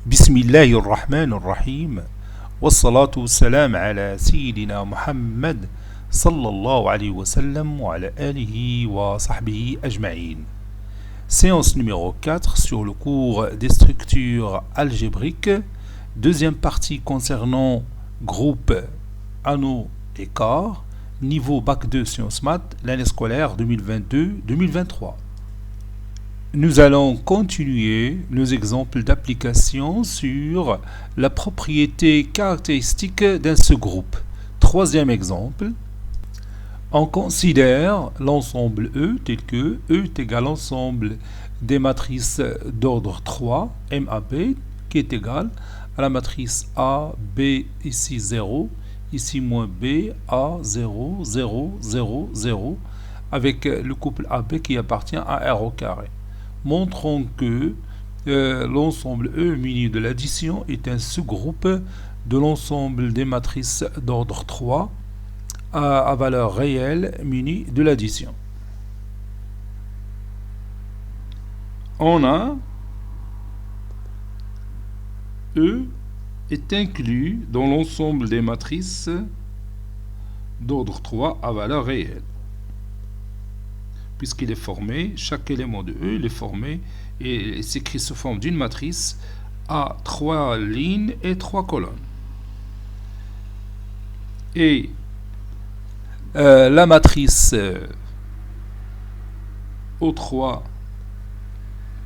بسم الله الرحمن الرحيم والصلاة والسلام على سيدنا محمد صلى الله عليه وسلم وعلى آله وصحبه أجمعين. Séance numéro 4 sur le cours des structures algébriques, deuxième partie concernant groupe anneaux et corps, niveau Bac 2 Sciences Maths, l'année scolaire 2022-2023. Nous allons continuer nos exemples d'application sur la propriété caractéristique d'un sous-groupe. Troisième exemple, on considère l'ensemble E tel que E est égal à l'ensemble des matrices d'ordre 3, MAB, qui est égal à la matrice A, B, ici 0, ici moins B, A, 0, 0, 0, 0, avec le couple AB qui appartient à R au carré. Montrons que l'ensemble E muni de l'addition est un sous-groupe de l'ensemble des matrices d'ordre 3 à valeur réelle muni de l'addition. On a E est inclus dans l'ensemble des matrices d'ordre 3 à valeur réelle. Puisqu'il est formé, chaque élément de E il est formé et s'écrit sous forme d'une matrice à 3 lignes et 3 colonnes. Et la matrice O3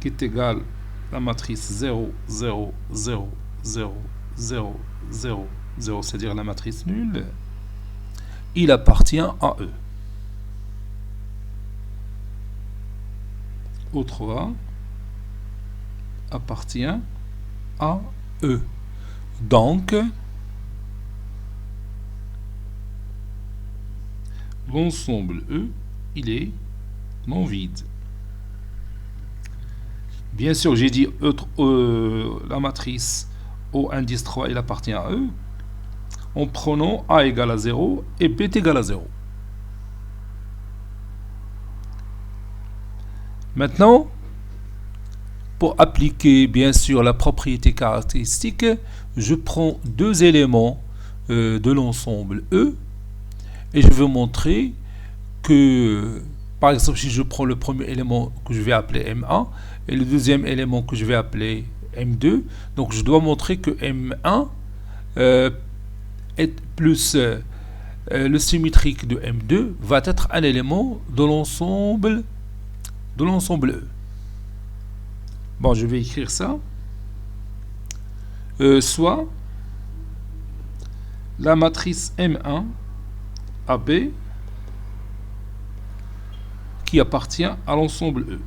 qui est égale à la matrice 0, 0, 0, 0, 0, 0, 0, c'est-à-dire la matrice nulle, il appartient à E. O3 appartient à E. Donc, l'ensemble E, il est non vide. Bien sûr, j'ai dit la matrice O indice 3, il appartient à E, en prenant A égale à 0 et B est égal à 0. Maintenant, pour appliquer bien sûr la propriété caractéristique, je prends deux éléments de l'ensemble E et je veux montrer que, par exemple, si je prends le premier élément que je vais appeler M1 et le deuxième élément que je vais appeler M2, donc je dois montrer que M1 est plus le symétrique de M2 va être un élément de l'ensemble E. Bon, je vais écrire ça. Soit la matrice M1 AB qui appartient à l'ensemble E.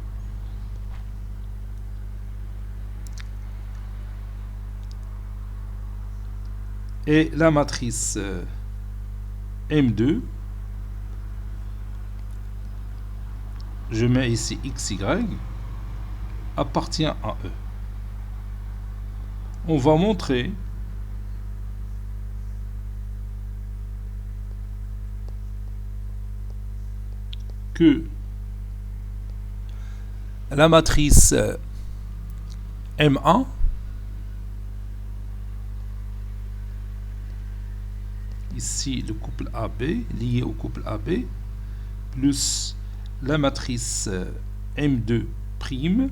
Et la matrice M2, je mets ici XY, appartient à E. On va montrer que la matrice M1 ici le couple AB lié au couple AB plus la matrice M2 prime,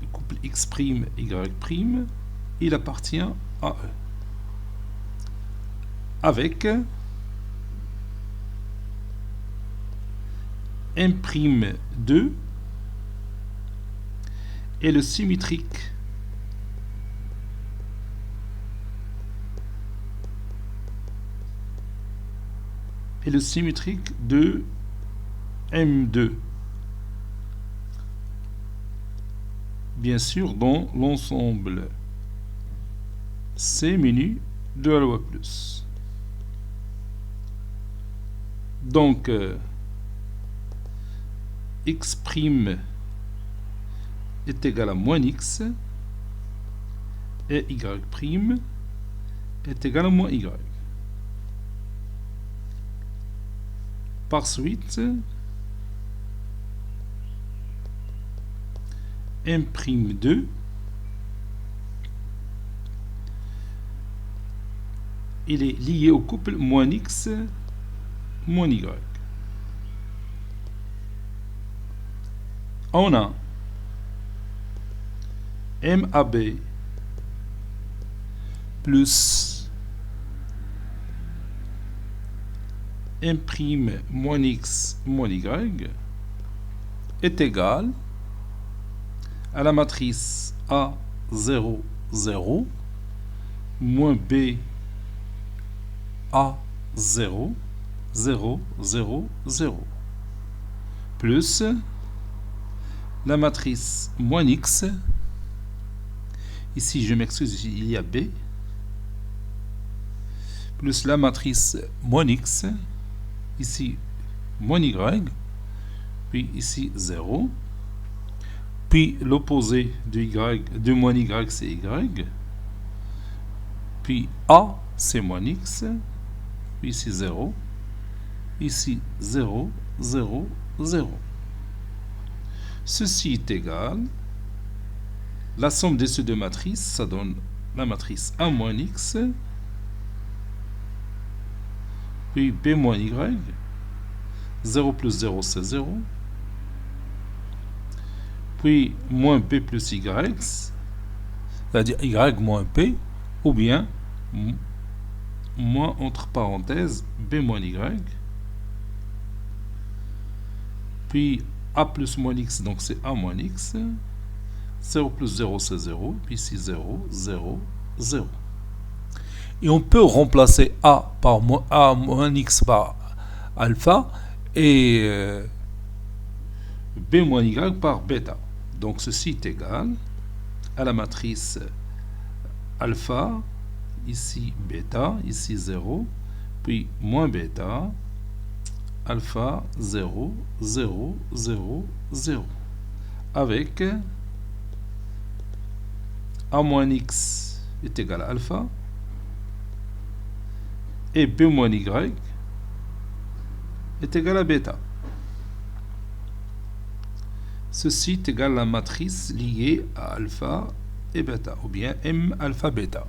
le couple X prime Y prime, il appartient à E avec M'2 et le symétrique de M2, bien sûr dans l'ensemble C menu de la loi plus. Donc X' est égal à moins X et Y' est égal à moins Y. Par suite, M'2 il est lié au couple moins x moins y. On a MAB plus M' moins x moins y est égal à la matrice A0, 0 moins B A0, 0, 0, 0 plus la matrice moins x, ici je m'excuse, il y a B, plus la matrice moins x, ici moins y, puis ici 0, puis l'opposé de y, de moins y, c'est y, puis A, c'est moins x, puis ici 0, ici 0, 0, 0. Ceci est égal, la somme de ces deux matrices, ça donne la matrice A moins x, puis B moins y, 0 plus 0 c'est 0, puis moins B plus y, c'est-à-dire y moins P, ou bien moins entre parenthèses B moins y, puis A plus moins x, donc c'est A moins x, 0 plus 0 c'est 0, puis ici 0, 0, 0. Et on peut remplacer A par A moins x par alpha et B moins y par bêta. Donc ceci est égal à la matrice alpha, ici bêta, ici 0, puis moins bêta, alpha 0, 0, 0, 0. Avec A moins x est égal à alpha et B moins y est égal à bêta. Ceci est égal à la matrice liée à alpha et bêta, ou bien M alpha bêta.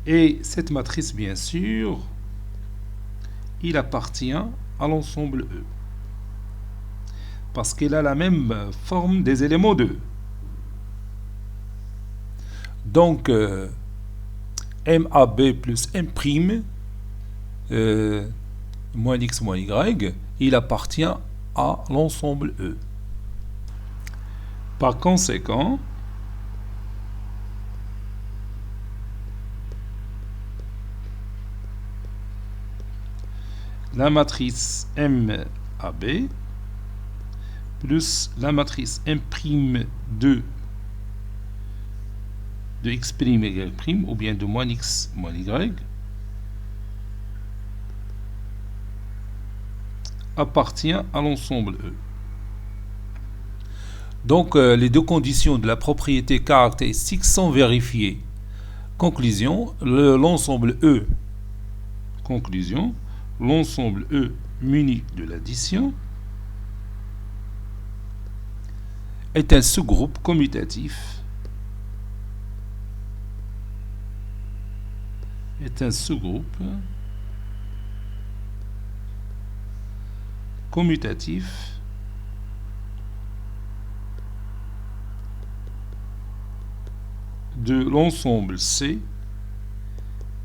Et cette matrice, bien sûr, il appartient à l'ensemble E. Parce qu'elle a la même forme des éléments de E. Donc, MAB plus M', moins x moins y, il appartient à l'ensemble E. Par conséquent, la matrice MAB plus la matrice M'2 de x' égale y', ou bien de moins x moins y, appartient à l'ensemble E. Donc, les deux conditions de la propriété caractéristique sont vérifiées. Conclusion, l'ensemble E. Conclusion, l'ensemble E muni de l'addition est un sous-groupe commutatif. Est un sous-groupe commutatif de l'ensemble C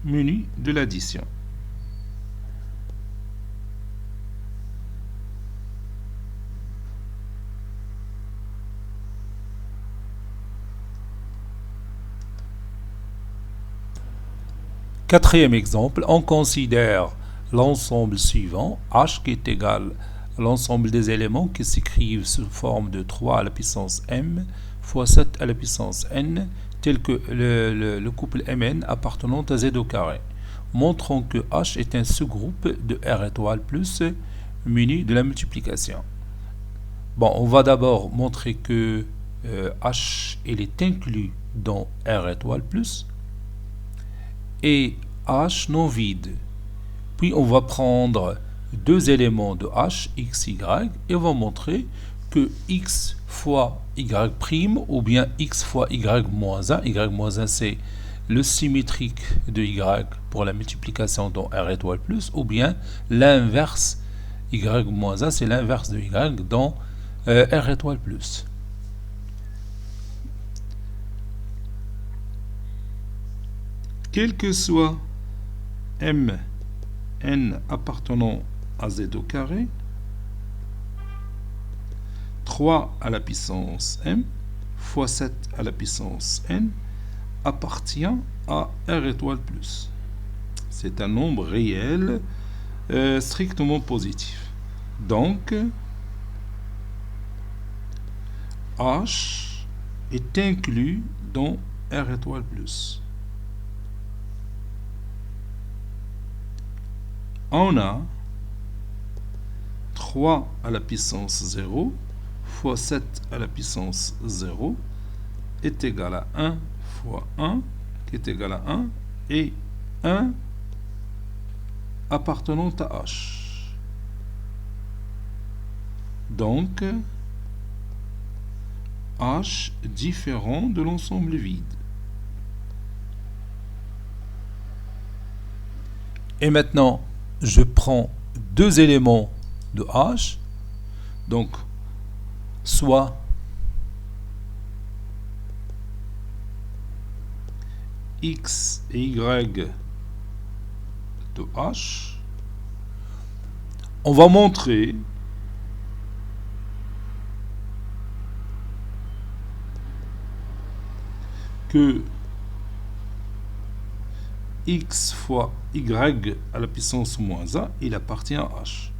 muni de l'addition. Quatrième exemple, on considère l'ensemble suivant, H qui est égal à l'ensemble des éléments qui s'écrivent sous forme de 3 à la puissance m fois 7 à la puissance n, tel que le couple Mn appartenant à Z au carré. Montrons que H est un sous-groupe de R étoile plus muni de la multiplication. Bon, on va d'abord montrer que H il est inclus dans R étoile plus et H non vide. Puis on va prendre deux éléments de H, X, Y, et on va montrer que x fois y' ou bien x fois y moins 1. Y moins 1 c'est le symétrique de y pour la multiplication dans r étoile plus, ou bien l'inverse y moins 1 c'est l'inverse de y dans r étoile plus. Quel que soit m n appartenant à z au carré, 3 à la puissance m fois 7 à la puissance n appartient à r étoile plus. C'est un nombre réel strictement positif. Donc, h est inclus dans r étoile plus. On a 3 à la puissance 0 fois 7 à la puissance 0 est égal à 1 fois 1 qui est égal à 1 et 1 appartenant à h. Donc, h différent de l'ensemble vide. Et maintenant, je prends deux éléments de h, donc soit x et y de h. On va montrer que x fois y à la puissance moins 1, il appartient à h.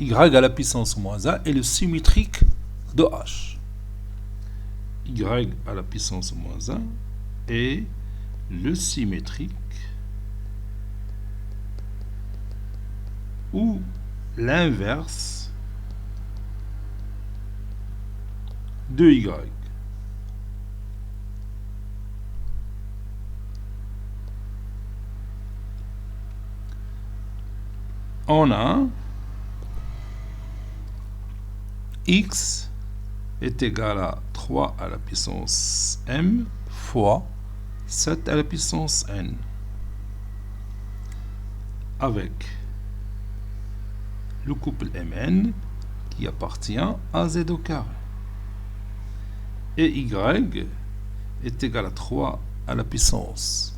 Y à la puissance moins 1 est le symétrique de h. Y à la puissance moins 1 est le symétrique ou l'inverse de y. On a x est égal à 3 à la puissance m fois 7 à la puissance n, avec le couple mn qui appartient à z au carré. Et y est égal à 3 à la puissance,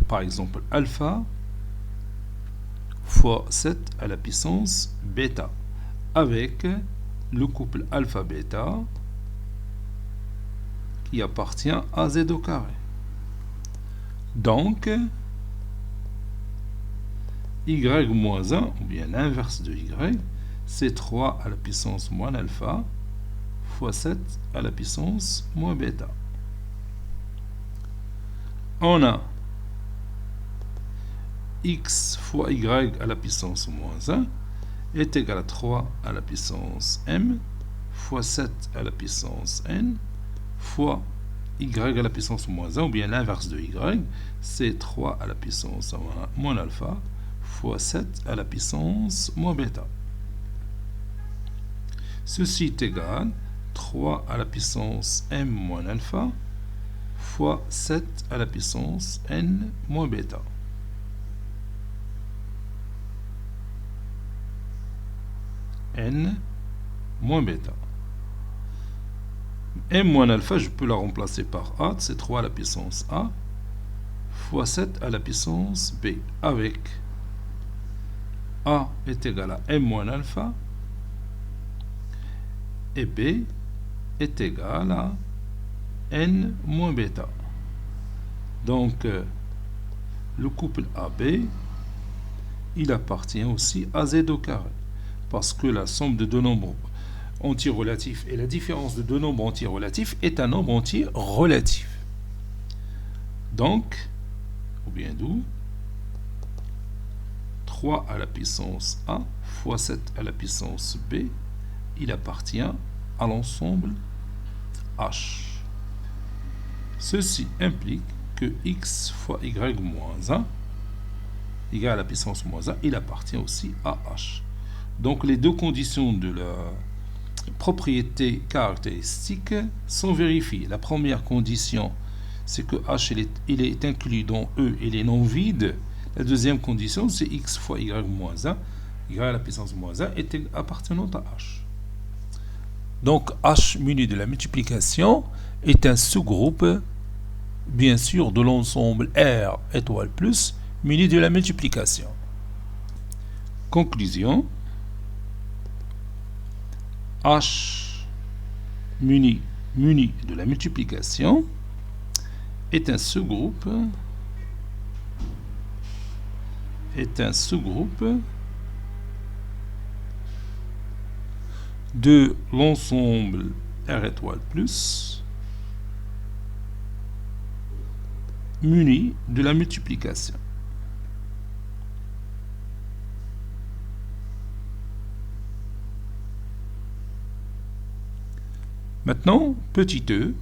par exemple, alpha fois 7 à la puissance bêta, avec le couple alpha-bêta qui appartient à z au carré. Donc, y moins 1, ou bien l'inverse de y, c'est 3 à la puissance moins alpha fois 7 à la puissance moins bêta. On a x fois y à la puissance moins 1 est égal à 3 à la puissance m fois 7 à la puissance n fois y à la puissance moins 1, ou bien l'inverse de y, c'est 3 à la puissance moins alpha fois 7 à la puissance moins bêta. Ceci est égal à 3 à la puissance m moins alpha fois 7 à la puissance n moins bêta. N moins bêta. M moins alpha, je peux la remplacer par A, c'est 3 à la puissance A, fois 7 à la puissance B, avec A est égal à M moins alpha, et B est égal à N moins bêta. Donc, le couple AB, il appartient aussi à Z au carré, parce que la somme de deux nombres entiers relatifs et la différence de deux nombres entiers relatifs est un nombre entier relatif. Donc, ou bien d'où 3 à la puissance A fois 7 à la puissance B, il appartient à l'ensemble H. Ceci implique que x fois y moins 1, y à la puissance moins 1, il appartient aussi à H. Donc les deux conditions de propriétés caractéristiques sont vérifiées. La première condition, c'est que H il est inclus dans E et il est non vide. La deuxième condition, c'est X fois Y moins 1, Y à la puissance moins 1 est appartenant à H. Donc H muni de la multiplication est un sous-groupe, bien sûr, de l'ensemble R étoile plus muni de la multiplication. Conclusion. H muni de la multiplication est un sous-groupe de l'ensemble R étoile plus muni de la multiplication. Maintenant, petit e,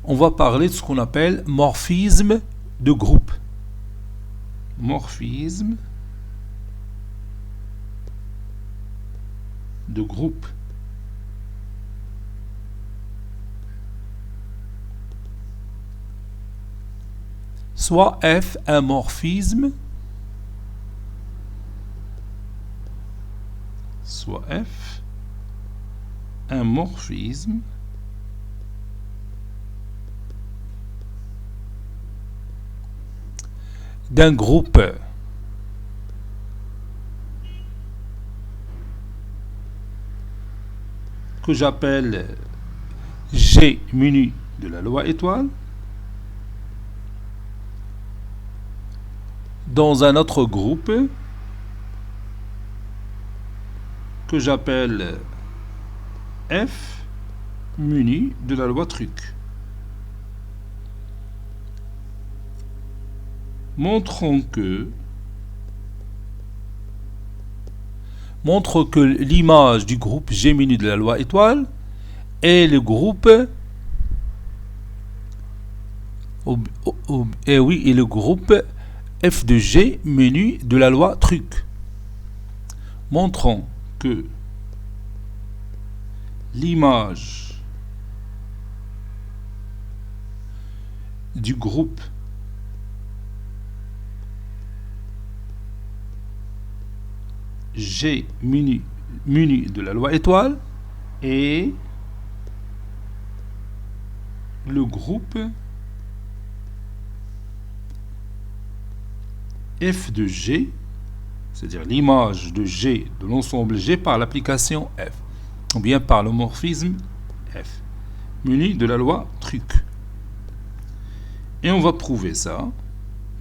on va parler de ce qu'on appelle morphisme de groupe. Morphisme de groupe. Soit F un morphisme, soit F un morphisme d'un groupe que j'appelle G muni de la loi étoile dans un autre groupe que j'appelle F muni de la loi truc. Montre que l'image du groupe G muni de la loi étoile est le groupe est le groupe F de G muni de la loi truc. Montrons que l'image du groupe G muni de la loi étoile est le groupe F de G, c'est-à-dire l'image de G, de l'ensemble G par l'application F, ou bien par le morphisme F, muni de la loi truc. Et on va prouver ça.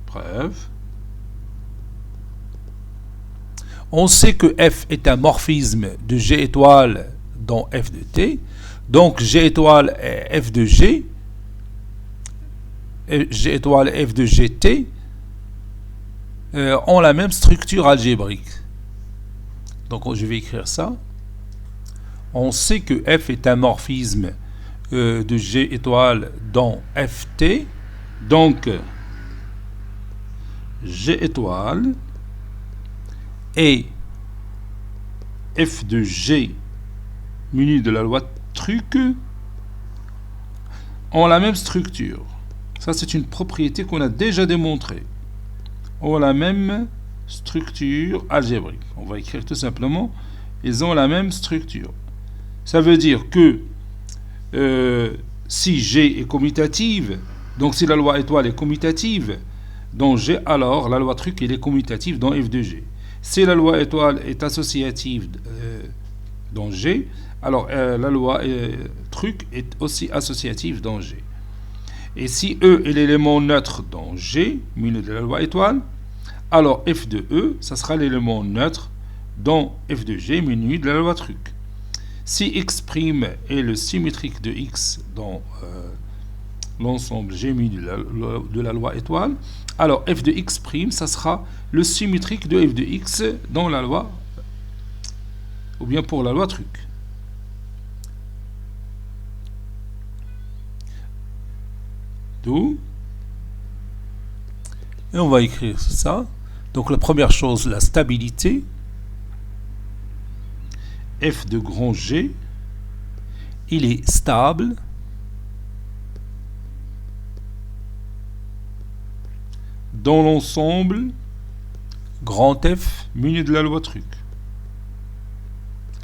Preuve. On sait que F est un morphisme de G étoile dans F de T. Donc G étoile et F de G, G étoile et F de GT ont la même structure algébrique. Donc je vais écrire ça. On sait que F est un morphisme de G étoile dans FT. Donc G étoile et F de G muni de la loi truc ont la même structure. Ça, c'est une propriété qu'on a déjà démontrée. Ont la même structure algébrique. On va écrire tout simplement, ils ont la même structure. Ça veut dire que si G est commutative, donc si la loi étoile est commutative dans G, alors la loi truc elle est commutative dans F de G. Si la loi étoile est associative dans G, alors la loi truc est aussi associative dans G. Et si E est l'élément neutre dans G, muni de la loi étoile, alors F de E, ça sera l'élément neutre dans F de G, muni de la loi truc. Si X' est le symétrique de X dans l'ensemble G muni de la loi étoile, alors F de X', ça sera le symétrique de F de X dans la loi, ou bien pour la loi truc. D'où, et on va écrire ça. Donc la première chose, la stabilité f de grand G, il est stable dans l'ensemble grand F muni de la loi truc.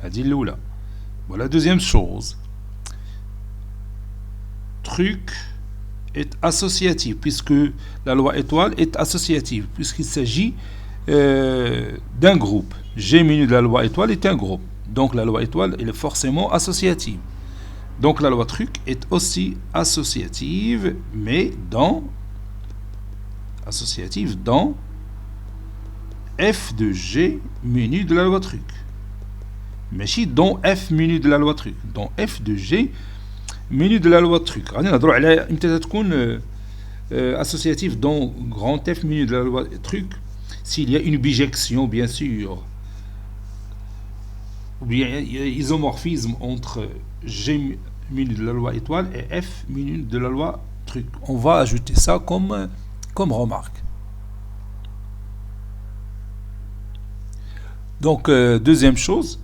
هذه الأولى. Voilà, deuxième chose. Truc est associatif, puisque la loi étoile est associative, puisqu'il s'agit d'un groupe. G muni de la loi étoile est un groupe. Donc la loi étoile elle est forcément associative. Donc la loi truc est aussi associative, mais dans F de G muni de la loi truc. Mais si dans F muni de la loi truc, dans F de G muni de la loi truc. غادي نهضروا على امتى تكون associatif dans grand F muni de la loi truc, s'il y a une bijection bien sûr, ou bien isomorphisme entre G muni de la loi étoile et F muni de la loi truc. On va ajouter ça comme remarque. Donc deuxième chose,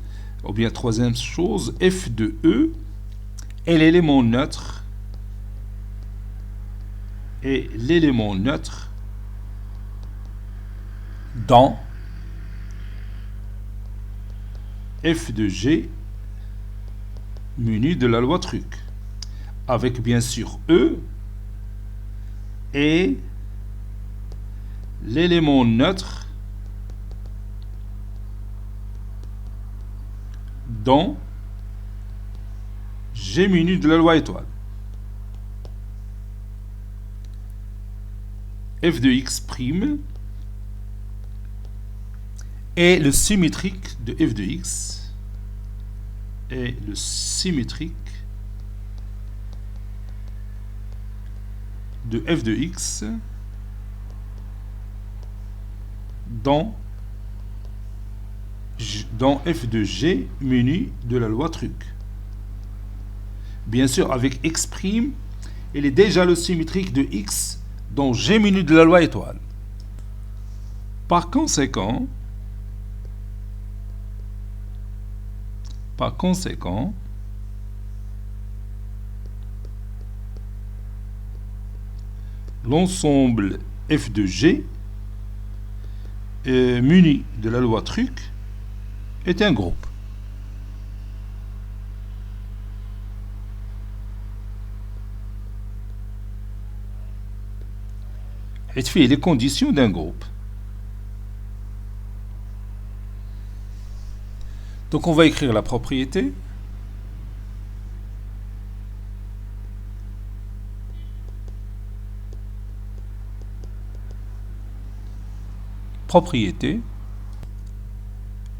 ou bien troisième chose, F de E est l'élément neutre dans F de G muni de la loi truc, avec bien sûr E et l'élément neutre dans G muni de la loi étoile. F de x' est le symétrique de f de x, est le symétrique de f de x dans f de g muni de la loi truc. Bien sûr, avec x', il est déjà le symétrique de x dans g muni de la loi étoile. Par conséquent, l'ensemble f de g muni de la loi truc est un groupe. Et fait les conditions d'un groupe. Donc on va écrire la propriété. Propriété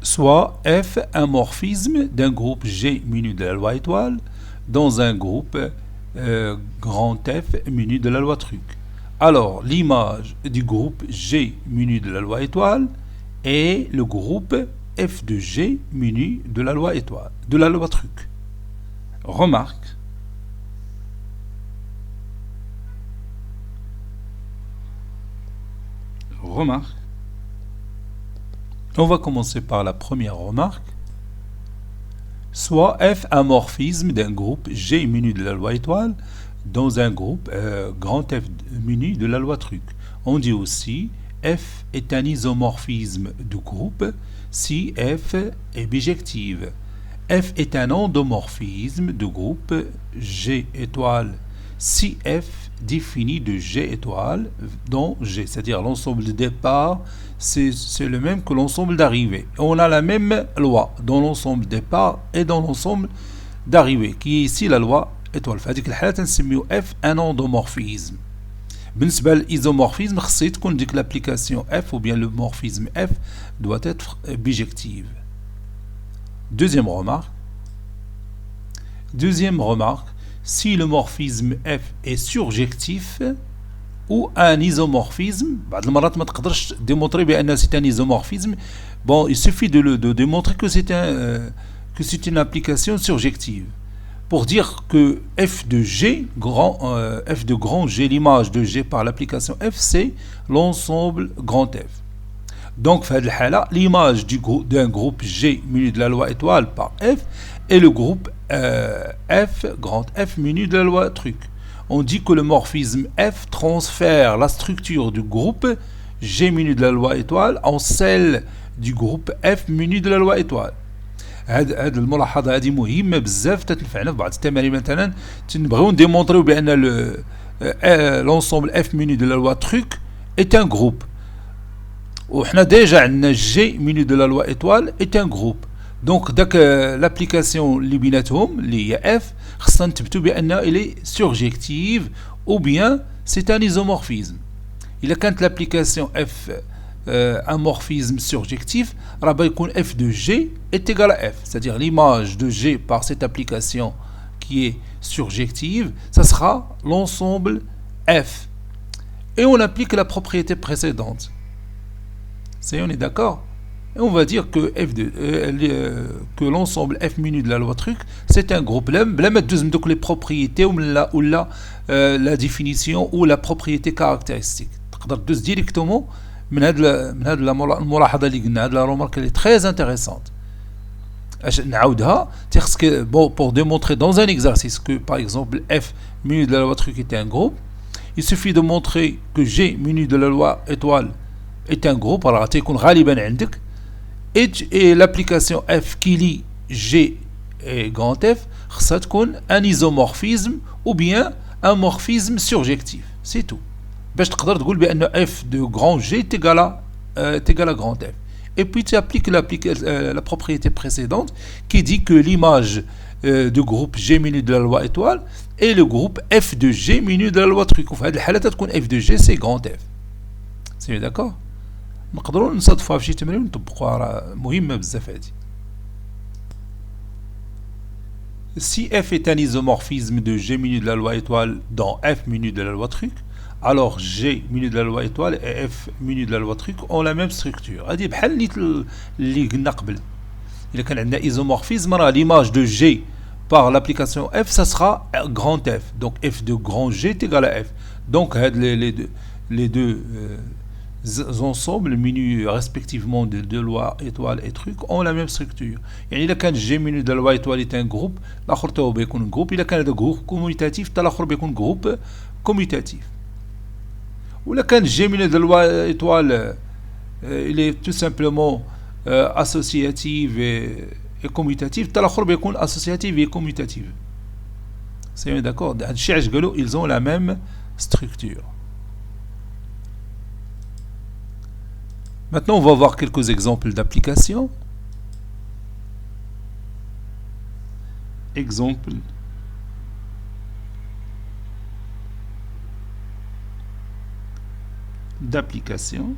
soit F un morphisme d'un groupe G muni de la loi étoile dans un groupe grand F muni de la loi truc. Alors, l'image du groupe G muni de la loi étoile est le groupe F de G muni de la loi étoile, de la loi truc. Remarque. On va commencer par la première remarque. Soit F un morphisme d'un groupe G muni de la loi étoile dans un groupe grand F muni de la loi truc. On dit aussi F est un isomorphisme de groupe si F est bijective. F est un endomorphisme de groupe G étoile si F défini de G étoile dans G, c'est-à-dire l'ensemble de départ, c'est le même que l'ensemble d'arrivée. On a la même loi dans l'ensemble départ et dans l'ensemble d'arrivée, qui est ici la loi étoile. في هذيك الحالة نسميو F un endomorphisme. بالنسبة للإيزومورphisme خصها تكون ديك l'application F ou bien le morphisme F doit être bijective. Deuxième remarque, si le morphisme F est surjectif ou un isomorphisme, بعض المرات ما تقدرش démontrer بأن c'est un isomorphisme. Bon, il suffit de démontrer que c'est une application surjective. Pour dire que f de G, f de grand G, l'image de G par l'application F, c'est l'ensemble grand F. Donc, l'image d'un groupe G muni de la loi étoile par F et le groupe F, grand F muni de la loi truc. On dit que le morphisme F transfère la structure du groupe G muni de la loi étoile en celle du groupe F muni de la loi étoile. هاد الملاحظه هذه مهمه بزاف تتنفعنا في بعض التمارين. مثلا تنبغيو نديمونطريو بان l'ensemble F muni de la loi truc est un groupe. وحنا ديجا عندنا G muni de la loi étoile est un groupe. دونك داك لابليكاسيون اللي بيناتهم اللي هي F خصنا نثبتوا بان il est surjective ou bien c'est un isomorphisme. إلا كانت l'application F un morphisme surjectif, f de G est égal à f. C'est-à-dire l'image de G par cette application qui est surjective, ça sera l'ensemble f. Et on applique la propriété précédente. On est d'accord? Et on va dire que, que l'ensemble f minu de la loi truc, c'est un groupe. Donc les propriétés ou la définition ou la propriété caractéristique. Directement من هذا الملاحظه اللي قلنا، هذه لا رومارك اللي تري انتريسونت. اش نعاودها pour démontrer dans un exercice que par exemple f menu de la loi truc est un groupe, il suffit de montrer que G menu de la loi étoile est un groupe. alors تيكون غالبا عندك et l'application f qui lie G et grand F خصها تكون un isomorphisme ou bien un morphisme surjectif. c'est tout. باش تقدر تقول بأن f de grand G est égal à grand F. Et puis tu appliques la propriété précédente qui dit que l'image du groupe G minu de la loi étoile est le groupe f de G minu de la loi truc. وفي هذه الحالة تكون f de G c'est grand F. c'est d'accord. نقدروا نصادفوها في شي تمرين ونطبقوها، راه مهمة بزاف هذه. Si f est un isomorphisme de G minu de la loi étoile dans f minu de la loi truc, alors G minu de la loi étoile et F minu de la loi truc ont la même structure. هذه بحال اللي قلنا قبل. إذا كان عندنا isomorphisme راه l'image de G par l'application F ça sera grand F. Donc F de grand G est égal à F. Donc les deux ensembles minu respectivement de loi étoile et truc ont la même structure. يعني إذا كان G minu de la loi étoile est un groupe، الآخر تاهو بيكون groupe. إذا كان هذا groupe commutatif تا الآخر بيكون groupe commutatif. Ou la can G minu de la loi étoile, il est tout simplement associative et commutative. Tal akhar بيكون associative et commutative. C'est d'accord. Ils ont la même structure. Maintenant, on va voir quelques exemples d'application. Exemple d'application.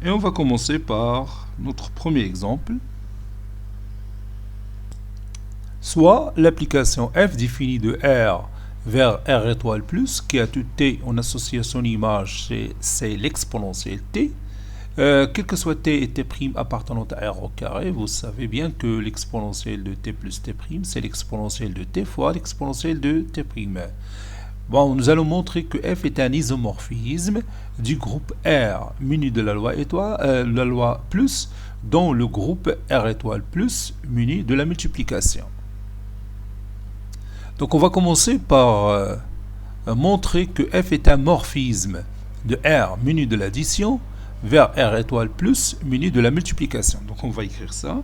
Et on va commencer par notre premier exemple. Soit l'application f définie de R vers R étoile plus, qui a tout t en association image, c'est l'exponentielle t. Quel que soit t et t' appartenant à R au carré, vous savez bien que l'exponentielle de t plus t', c'est l'exponentielle de t fois l'exponentielle de t'. Bon, nous allons montrer que f est un isomorphisme du groupe R muni de la loi étoile, la loi plus, dont le groupe R étoile plus muni de la multiplication. Donc on va commencer par montrer que f est un morphisme de R muni de l'addition vers R étoile plus muni de la multiplication. Donc on va écrire ça.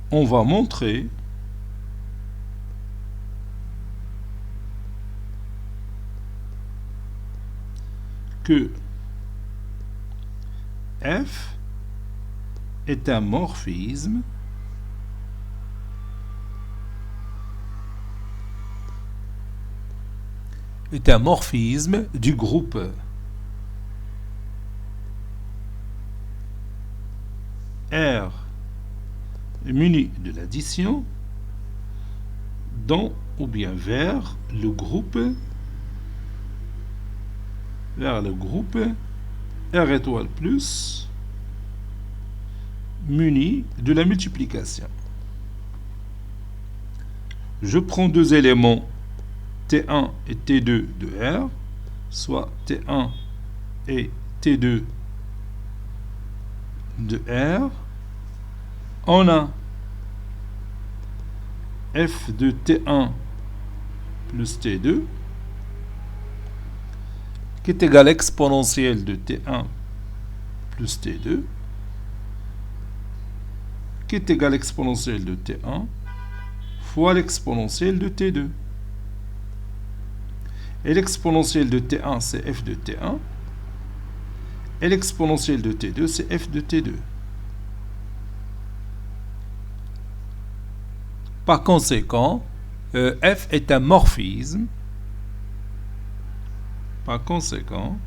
On va montrer que f est un morphisme du groupe R muni de l'addition dans ou bien vers le groupe R étoile plus muni de la multiplication. je prends deux éléments T1 et T2 de R, soit T1 et T2 de R, on a f de T1 plus T2 qui est égal à l'exponentielle de T1 plus T2 qui est égal à l'exponentielle de T1 fois l'exponentielle de T2. Et l'exponentielle de T1, c'est f de T1. Et l'exponentielle de T2, c'est f de T2. Par conséquent, f est un morphisme. Par conséquent,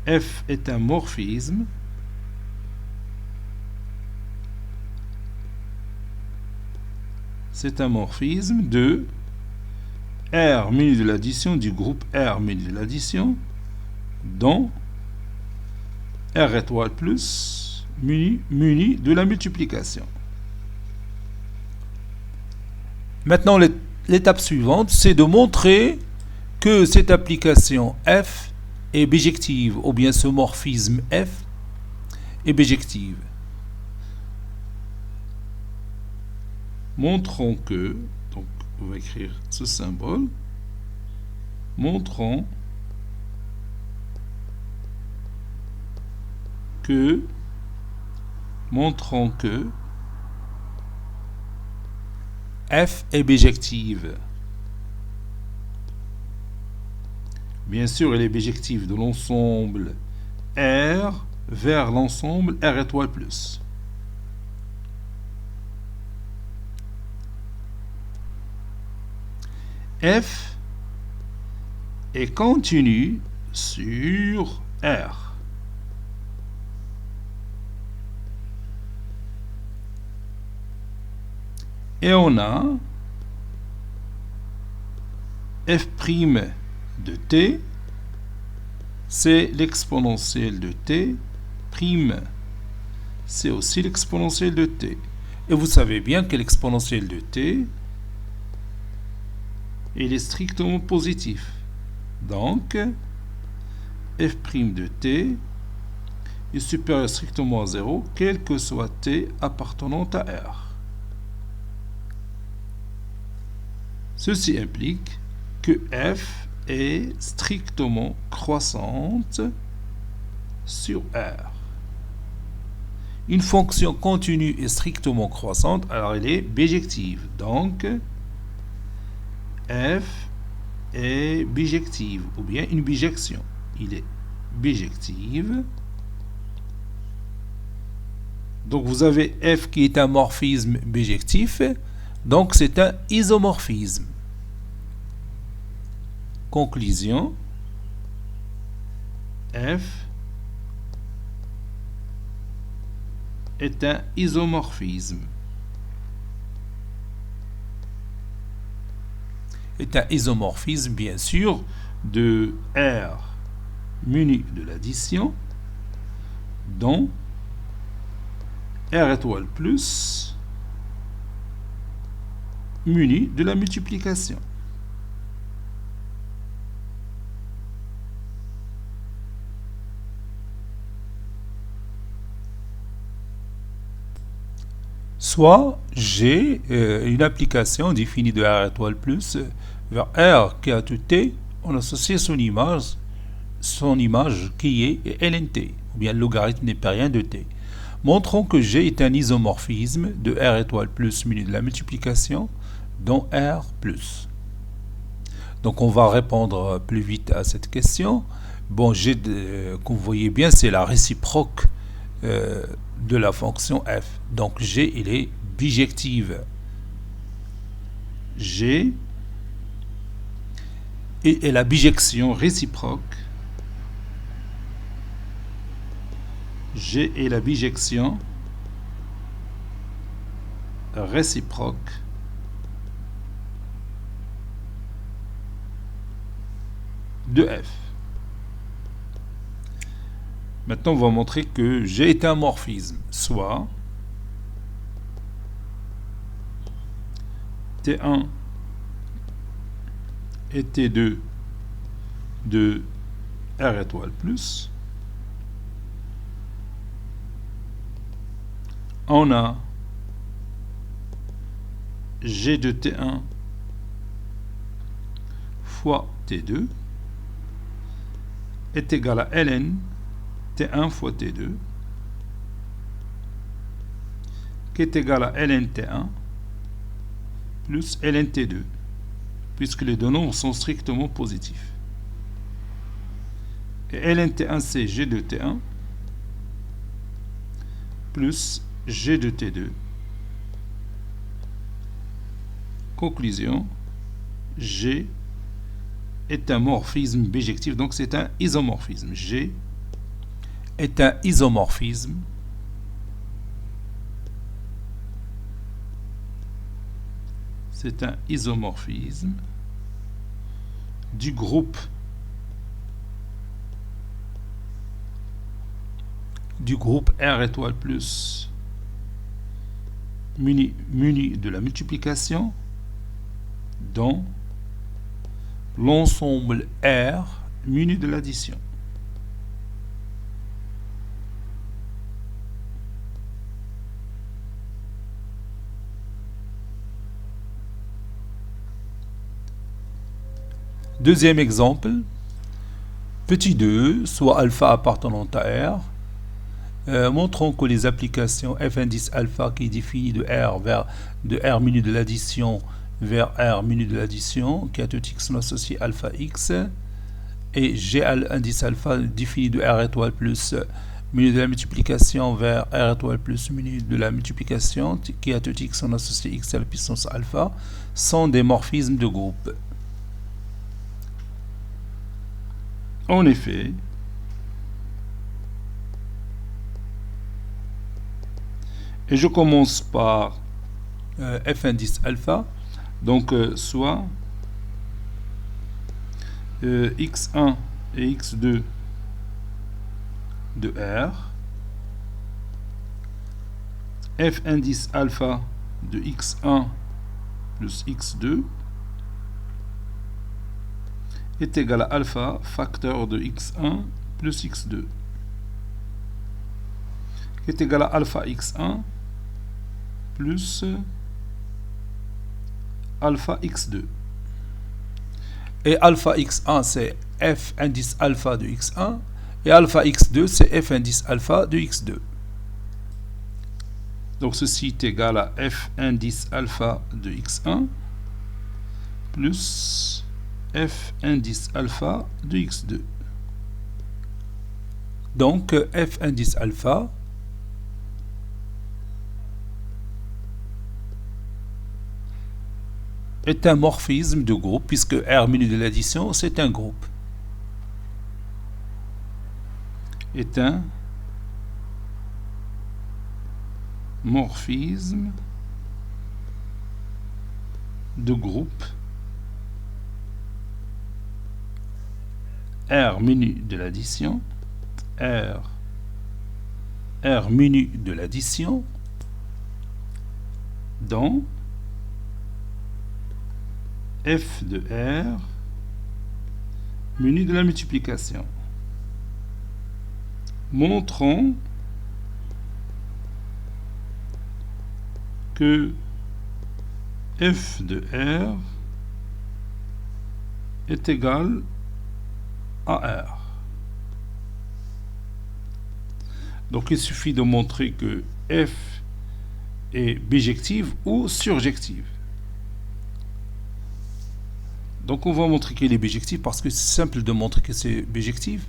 f est un morphisme c'est un morphisme de R muni de l'addition du groupe R muni de l'addition dont R étoile plus muni de la multiplication. Maintenant, l'étape suivante, c'est de montrer que cette application F est bijective, ou bien ce morphisme F est bijective. Montrons que, donc on va écrire ce symbole, montrons que F est bijective. Bien sûr, elle est bijective de l'ensemble R vers l'ensemble R étoile plus. F est continu sur R. Et on a f' de t, c'est l'exponentielle de t, prime, c'est aussi l'exponentielle de t. Et vous savez bien que l'exponentielle de t, il est strictement positif. Donc, f' de t est supérieur strictement à 0, quel que soit t appartenant à R. Ceci implique que f est strictement croissante sur R. Une fonction continue est strictement croissante, alors elle est bijective. Donc, f est bijective, ou bien une bijection. Il est bijective. Donc vous avez f qui est un morphisme bijectif, donc c'est un isomorphisme. Conclusion, f est un isomorphisme. Est un isomorphisme, bien sûr, de R muni de l'addition, dont R étoile plus muni de la multiplication. Soit j'ai une application définie de R étoile plus vers R qui a tout T, on associe son image qui est lnt, ou bien le logarithme népérien de T. Montrons que G est un isomorphisme de R étoile plus muni de la multiplication dont R plus. Donc on va répondre plus vite à cette question. Bon, G, comme vous voyez bien, c'est la réciproque de la fonction f. Donc G, il est bijective. G et la bijection réciproque. G est la bijection réciproque de f. Maintenant, on va montrer que G est un morphisme, soit T1 et T2 de R étoile plus, on a G de T1 fois T2 est égal à ln T1 fois T2 qui est égal à ln T1 plus ln T2 puisque les deux nombres sont strictement positifs. Et ln T1 c'est G de T1 plus G de T2. Conclusion, G est un morphisme bijectif, donc c'est un isomorphisme. G est un isomorphisme du groupe R étoile plus muni de la multiplication dans l'ensemble R muni de l'addition. Deuxième exemple, petit 2, soit alpha appartenant à R, montrons que les applications f indice alpha qui est défini de R minu de l'addition vers R minu de l'addition, qui à tout x sont associés alpha x, et G indice alpha défini de R étoile plus minu de la multiplication vers R étoile plus minu de la multiplication, qui à tout x sont associés x à la puissance alpha, sont des morphismes de groupe. En effet, et je commence par f indice alpha, donc soit x1 et x2 de R, f indice alpha de x1 plus x2 est égal à alpha facteur de x1 plus x2 qui est égal à alpha x1 plus alpha x2. Et alpha x1 c'est f indice alpha de x1 et alpha x2 c'est f indice alpha de x2. Donc ceci est égal à f indice alpha de x1 plus f indice alpha de x2. Donc f indice alpha est un morphisme de groupe puisque R minu de l'addition c'est un groupe. Est un morphisme de groupe R minu de l'addition R minu de l'addition dans f de R menu de la multiplication. Montrons que f de R est égal à R. Donc il suffit de montrer que f est bijective ou surjective. Donc on va montrer qu'il est bijectif parce que c'est simple de montrer que c'est bijectif.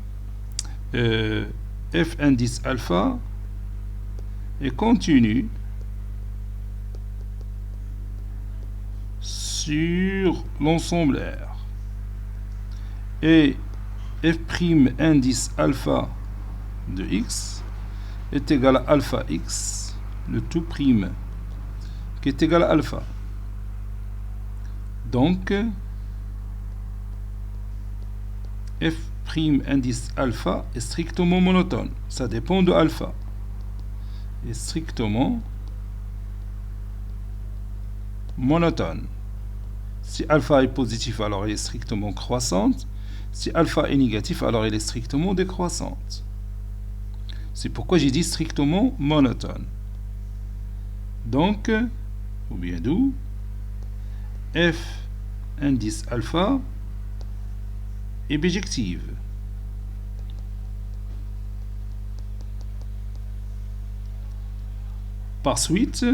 F indice alpha est continu sur l'ensemble R. Et f' indice alpha de x est égal à alpha x, le tout prime, qui est égal à alpha. Donc f' indice alpha est strictement monotone. Ça dépend de alpha. Est strictement monotone. Si alpha est positif, alors elle est strictement croissante. Si alpha est négatif, alors elle est strictement décroissante. C'est pourquoi j'ai dit strictement monotone. Donc, ou bien d'où f indice alpha est bijective. Par suite,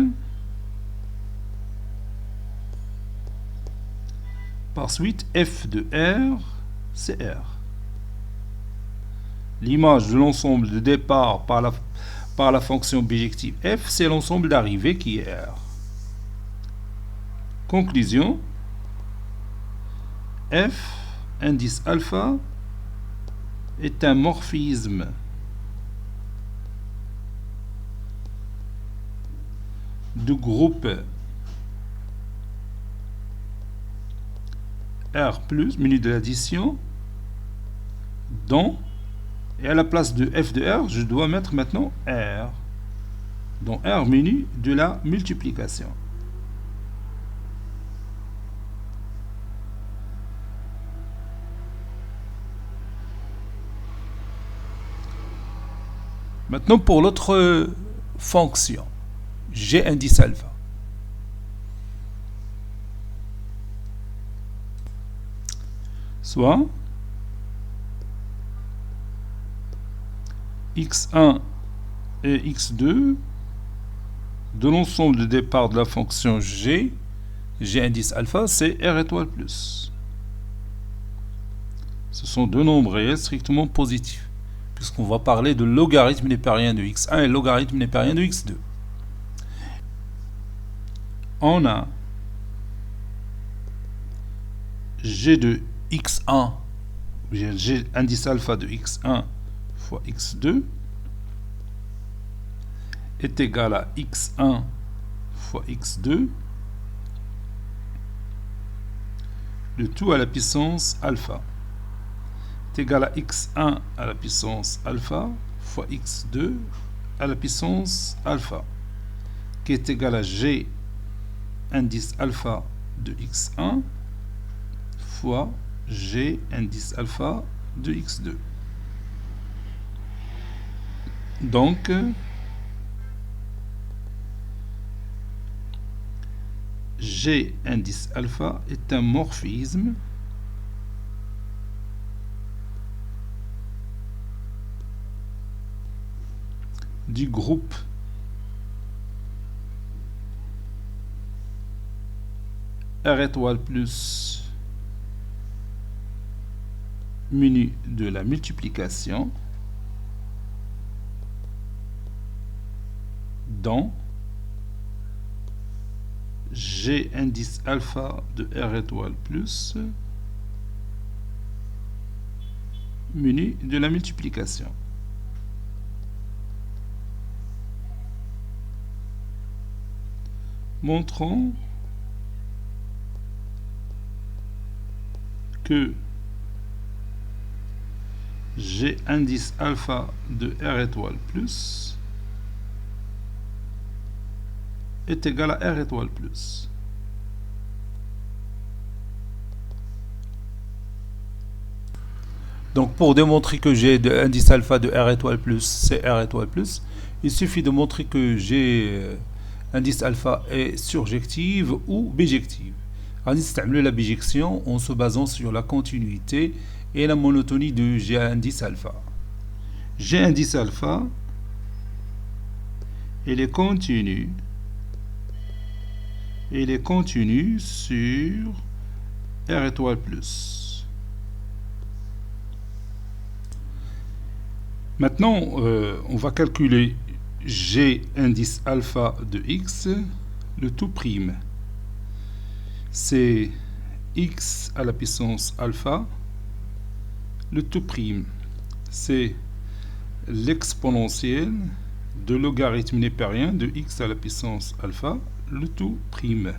f de R, c'est R. L'image de l'ensemble de départ par la fonction bijective f, c'est l'ensemble d'arrivée qui est R. Conclusion, f indice alpha est un morphisme du groupe R+, menu de l'addition, dont, et à la place de f de R, je dois mettre maintenant R, dont R menu de la multiplication. Maintenant pour l'autre fonction, G indice alpha. Soit x1 et x2 de l'ensemble de départ de la fonction G indice alpha, c'est R étoile plus. Ce sont deux nombres réels strictement positifs, puisqu'on va parler de logarithme népérien de x1 et logarithme népérien de x2. On a G de x1, G indice alpha de x1 fois x2 est égal à x1 fois x2, le tout à la puissance alpha, est égal à x1 à la puissance alpha fois x2 à la puissance alpha, qui est égal à G indice alpha de x1 fois G indice alpha de x2. Donc, G indice alpha est un morphisme du groupe R étoile plus menu de la multiplication dans G indice alpha de R étoile plus menu de la multiplication. Montrons que G indice alpha de R étoile plus est égal à R étoile plus. Donc pour démontrer que G indice alpha de R étoile plus c'est R étoile plus, il suffit de montrer que G indice alpha est surjective ou bijective. غنستعملوا la bijection en se basant sur la continuité et la monotonie de G indice alpha. G indice alpha, il est continu. Il est continu sur R étoile plus. Maintenant, on va calculer G indice alpha de x, le tout prime. C'est x à la puissance alpha, le tout prime. C'est l'exponentielle de logarithme népérien de x à la puissance alpha, le tout prime,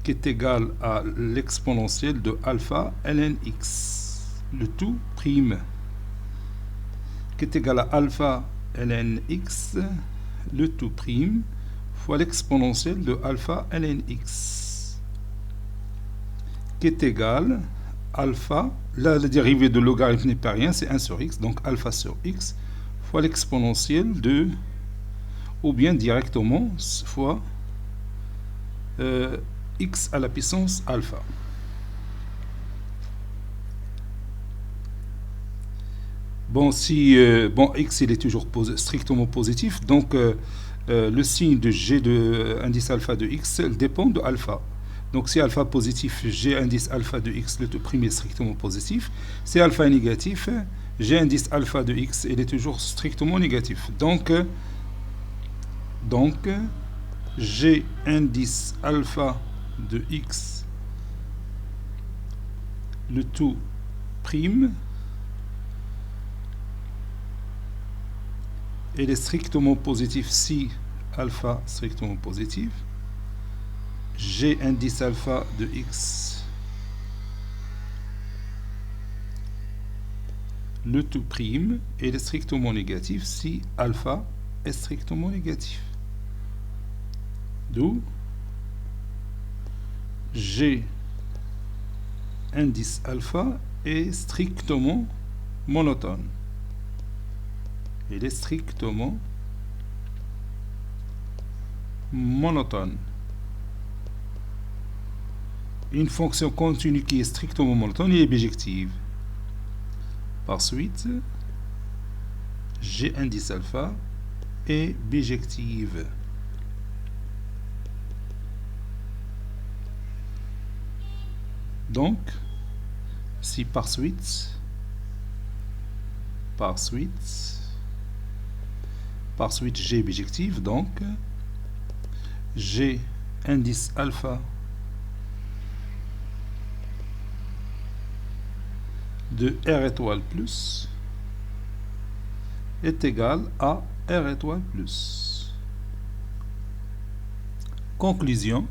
qui est égal à l'exponentielle de alpha ln x, le tout prime, qui est égal à alpha ln x, le tout prime, fois l'exponentielle de alpha ln x. qui est égal alpha, là la dérivée de logarithme n'est pas rien, c'est 1 sur x, donc alpha sur x fois l'exponentielle de, ou bien directement fois x à la puissance alpha. Bon, si x il est toujours strictement positif, donc le signe de g de indice alpha de x dépend de alpha. Donc si alpha positif, g indice alpha de x, le prime est strictement positif. Si alpha est négatif, g indice alpha de x, il est toujours strictement négatif. Donc g indice alpha de x, le tout prime, il est strictement positif si alpha strictement positif. G indice alpha de x, le tout prime, est strictement négatif si alpha est strictement négatif. D'où G indice alpha est strictement monotone. Il est strictement monotone. Une fonction continue qui est strictement monotone est bijective. Par suite, G indice alpha est bijective. Donc, si par suite G est bijective, donc G indice alpha de R étoile plus est égal à R étoile plus. Conclusion,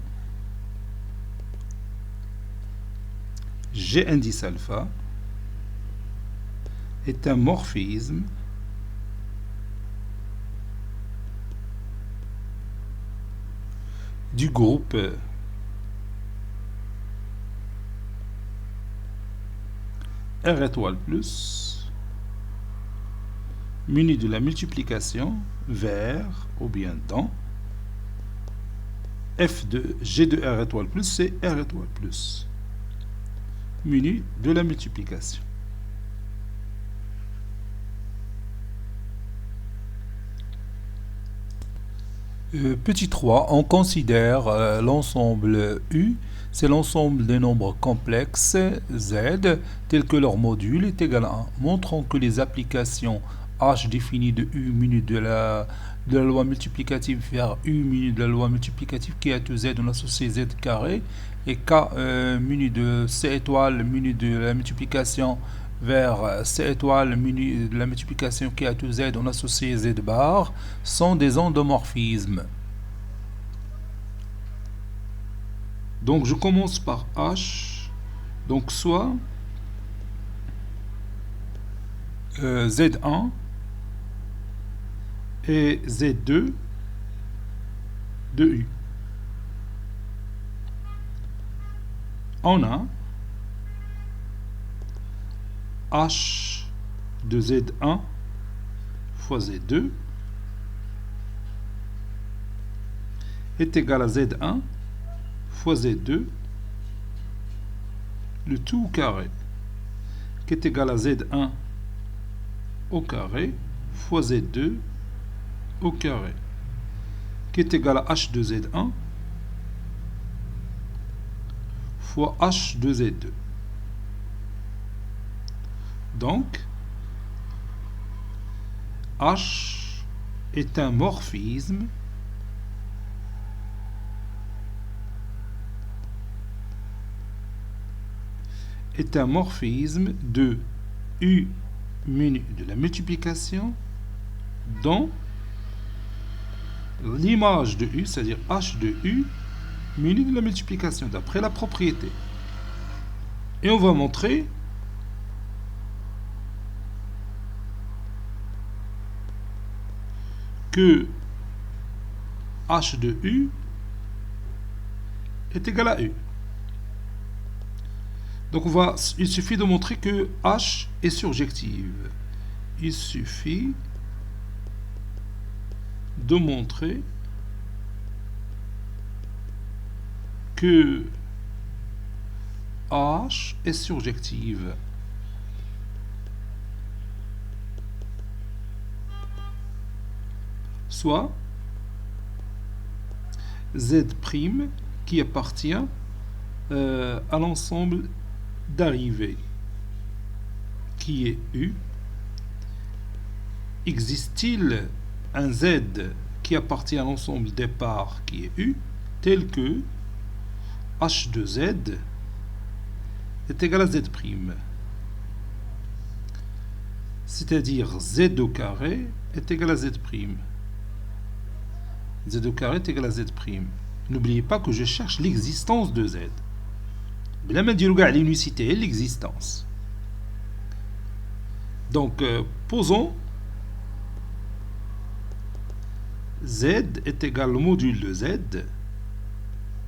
G indice alpha est un morphisme du groupe R étoile plus muni de la multiplication vers ou bien dans f de G de R étoile plus, c'est R étoile plus muni de la multiplication. Petit 3, on considère l'ensemble U, c'est l'ensemble des nombres complexes Z, tels que leur module est égal à 1, montrant que les applications H définies de U muni de la loi multiplicative vers U muni de la loi multiplicative qui est Z, on associe Z carré, et K muni de C étoile muni de la multiplication vers C étoile muni de la multiplication qui a tout Z, on associe Z bar, sont des endomorphismes. Donc je commence par H, donc soit Z1 et Z2 de U. On a H de Z1 fois Z2 est égal à Z1 fois Z2, le tout au carré, qui est égal à Z1 au carré fois Z2 au carré, qui est égal à H de Z1 fois H de Z2. Donc, H est un morphisme de U muni de la multiplication dans l'image de U, c'est-à-dire H de U muni de la multiplication, d'après la propriété. Et on va montrer que H de U est égal à U. Donc il suffit de montrer que H est surjective. Il suffit de montrer que H est surjective. Soit Z' qui appartient à l'ensemble d'arrivée qui est U. Existe-t-il un Z qui appartient à l'ensemble départ qui est U, tel que H de Z est égal à Z', c'est-à-dire Z au carré est égal à Z'. Z au carré est égal à Z'. N'oubliez pas que je cherche l'existence de Z. بلا ما نديرو كاع l'unicité et l'existence. Donc, posons Z est égal au module de Z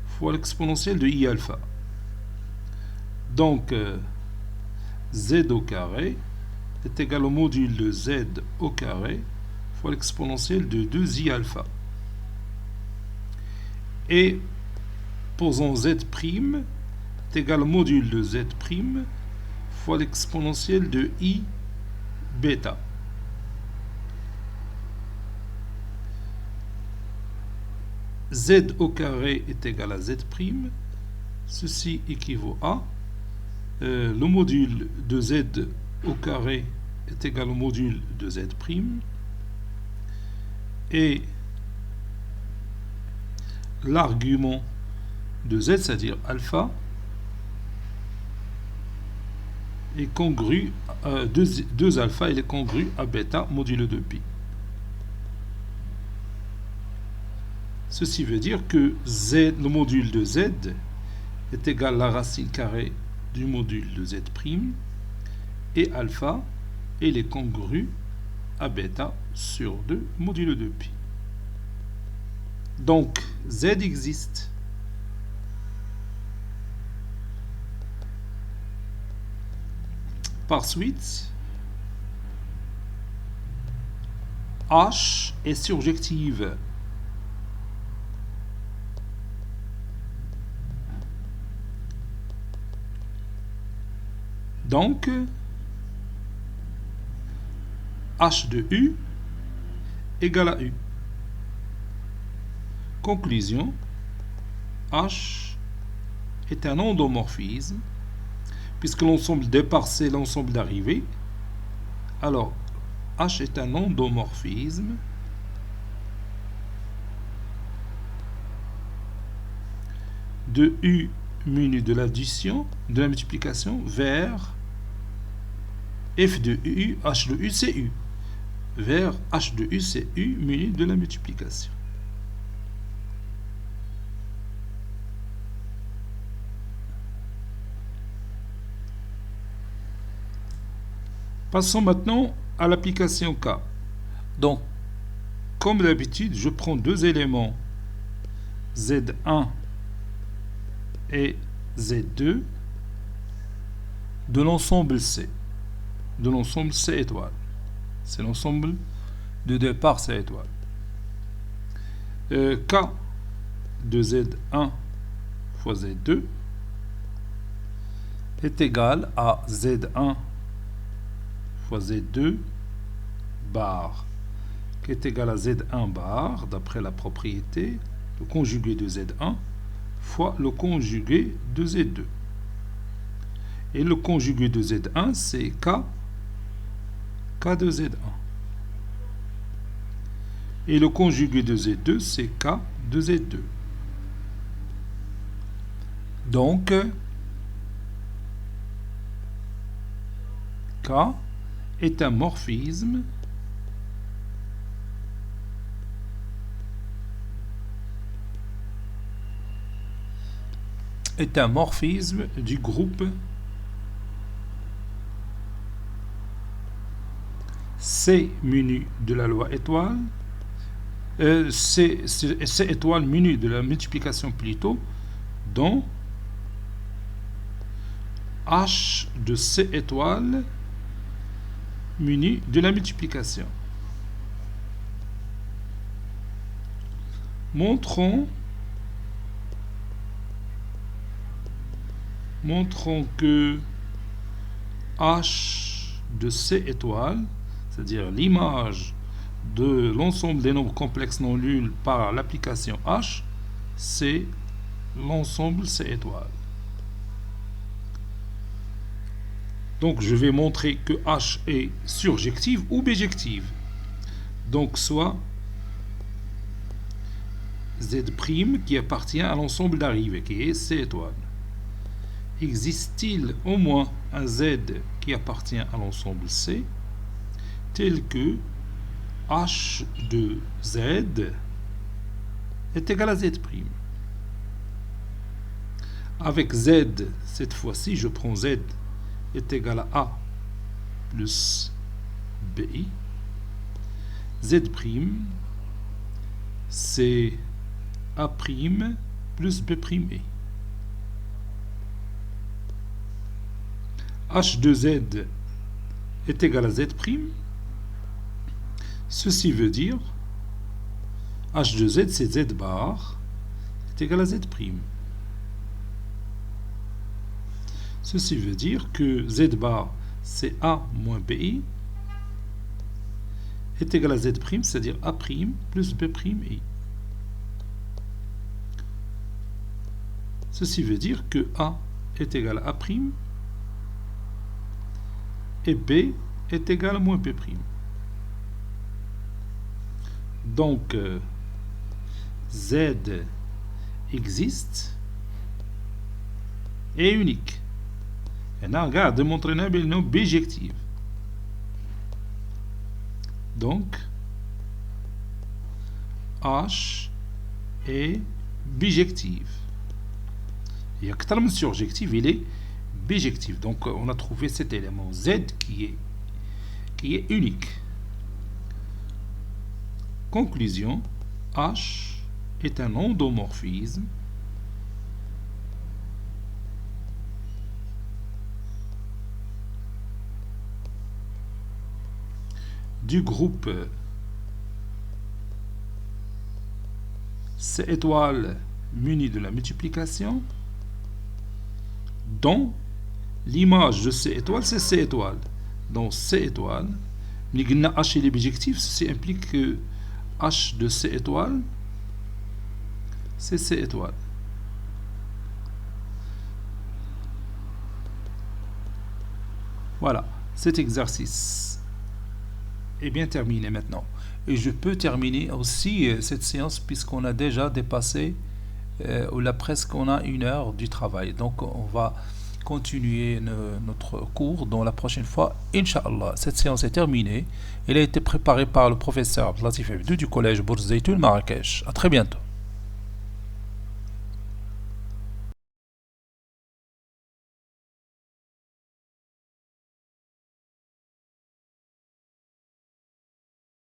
fois l'exponentielle de I alpha. Donc, Z au carré est égal au module de Z au carré fois l'exponentielle de 2I alpha. Et posons Z' est égal au module de Z' fois l'exponentielle de I bêta. Z au carré est égal à Z'. Ceci équivaut à le module de Z au carré est égal au module de Z'. Et l'argument de Z, c'est-à-dire alpha, est congru, 2 alpha, il est congru à bêta modulo de pi. Ceci veut dire que Z, le module de Z est égal à la racine carrée du module de Z', et alpha, il est congru à bêta sur 2 modulo de pi. Donc, Z existe. Par suite, H est surjective. Donc, H de U égale à U. Conclusion, H est un endomorphisme, puisque l'ensemble départ c'est l'ensemble d'arrivée. Alors, H est un endomorphisme de U muni de l'addition, de la multiplication, vers F de U, H de U, c'est U, vers H de U, c'est U muni de la multiplication. Passons maintenant à l'application K. Donc, comme d'habitude, je prends deux éléments Z1 et Z2 de l'ensemble C. De l'ensemble C étoile. C'est l'ensemble de départ C étoile. K de Z1 fois Z2 est égal à Z1 fois Z2 bar, qui est égal à Z1 bar, d'après la propriété, le conjugué de Z1 fois le conjugué de Z2. Et le conjugué de Z1, c'est K de Z1. Et le conjugué de Z2, c'est K de Z2. Donc, K est un morphisme du groupe C muni de la loi étoile, C étoile muni de la multiplication plutôt, dont H de C étoiles muni de la multiplication. Montrons que H de C étoiles, c'est-à-dire l'image de l'ensemble des nombres complexes non nuls par l'application H, c'est l'ensemble C étoiles. Donc je vais montrer que H est surjective ou bijective. Donc soit Z' qui appartient à l'ensemble d'arrivée, qui est C étoiles. Existe-t-il au moins un Z qui appartient à l'ensemble C, tel que H de Z est égal à Z'. Avec Z, cette fois-ci, je prends Z est égal à A plus BI. Z', c'est A' plus B'I. H de Z est égal à Z'. Ceci veut dire H de Z, c'est Z bar, est égal à Z'. Ceci veut dire que Z bar, c'est A moins BI, est égal à Z', c'est-à-dire A' plus B'I. Ceci veut dire que A est égal à A' et B est égal à moins B'. Donc, Z existe et est unique. Et là, regarde, démontrer une non bijective. Donc, H est bijective. Il y a que terme surjective, il est bijectif. Donc on a trouvé cet élément Z qui est unique. Conclusion, H est un endomorphisme du groupe C étoile muni de la multiplication dont l'image de C étoile, c'est C étoile. Donc C étoile, H est bijectif, ceci implique que H de C étoile, c'est C étoile. Voilà, cet exercice est bien terminé maintenant. Et je peux terminer aussi cette séance puisqu'on a déjà dépassé ou là presque on a 1 heure du travail. Donc on va continuer notre cours dans la prochaine fois, Inch'Allah. Cette séance est terminée. Elle a été préparée par le professeur Latif Abdou du collège Bourz Zeytoun Marrakech. À très bientôt.